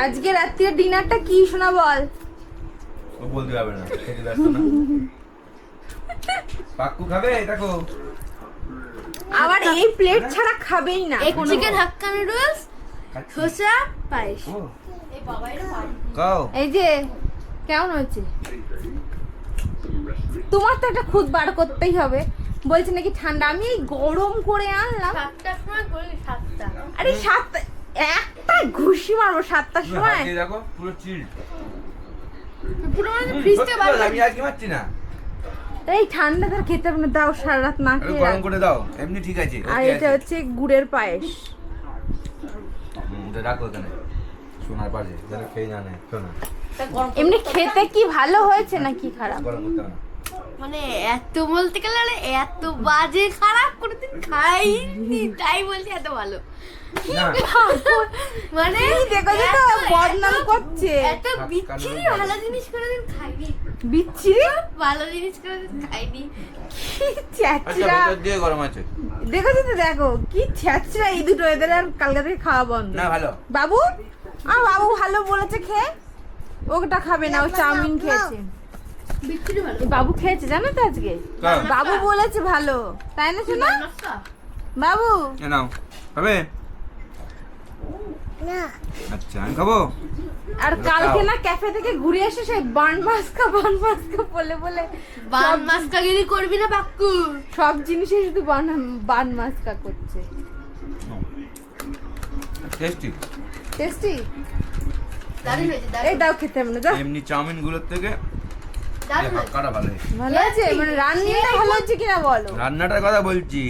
আজকে রাত্রির ডিনারটা কি শোনা বল? ও বলতে পারবে না, খেতে ব্যস্ত না। পাক্কু খাবে দেখো। আবার এই প্লেট ছাড়া খাবেই না। এক চিকেন হাক্কা নুডলস, ধোসা, পায়েস। খাও। এই যে কেমন হয়েছে? তোমার তো একটা খুদ বার করতেই হবে। বলছে নাকি ঠান্ডা, আমি এই গরম করে আনলাম। 7টার সময় করি 7টা। আরে 7টা একটা ঘুষি মারবো 7টার সময়। হাতে দেখো পুরো চিল। পুরো মানে ফ্রিজটা বার করে আমি আর কি মারছি না। এই ঠান্ডা তার খেতে হবে না, দাও সারা রাত না আরে খেয়ে গরম রাখ। করে দাও, এমনি ঠিক আছে। আর এটা হচ্ছে গুড়ের পায়েস। এটা রাখো এখানে সোনার পাশে, যেন খেয়ে জানে শোনা। এমনি খেতে কি ভালো হয়েছে নাকি খারাপ? গরম করতে হবে না। মানে এত বলতে গেলে মানে এত বাজে খারাপ কোনোদিন খাইনি, তাই বলছি এত ভালো। না মানে দেখো তো বদনাম করছে। এত বিচ্ছিরি ভালো জিনিস কোনোদিন খাইনি, বিচ্ছিরি ভালো জিনিস কোনোদিন খাইনি। কি আচ্ছা ছ্যাঁচড়া। ভেতর দিয়ে গরম আছে। দেখো তো দেখো কি ছ্যাঁচড়া এই দুটো, এদের আর কালকে থেকে খাওয়া বন্ধ। না ভালো। বাবু বাবু ভালো বলেছে খেয়ে, ওটা খাবে না, ও চাউমিন খেয়েছে। বিচ্ছিরি ভালো। এই বাবু খেয়েছে জানো তো আজকে, খাও। বাবু বলেছে ভালো, তাই না শোনা? বাবু এ নাও খাবে? আচ্ছা আমি খাবো। আর কালকে না ক্যাফে থেকে ঘুরে এসে সেই বান মাস্কা বলে বলে বান মাস্কাগিরি করবি না বাক্কু। সব জিনিসে শুধু বান মাস্কা করছে। টেস্টি। টেস্টি। দারুণ হয়েছে, এই দারুণ দাও খেতে হবে না, যাও। এমনি চাউমিন গুলোর থেকে দারুণ হয়েছে। হাক্কাটা ভালো হয়েছে। ভালো আছে মানে রান্নাটা ভালো হচ্ছে কিনা বলো। রান্নাটার কথা বলছি।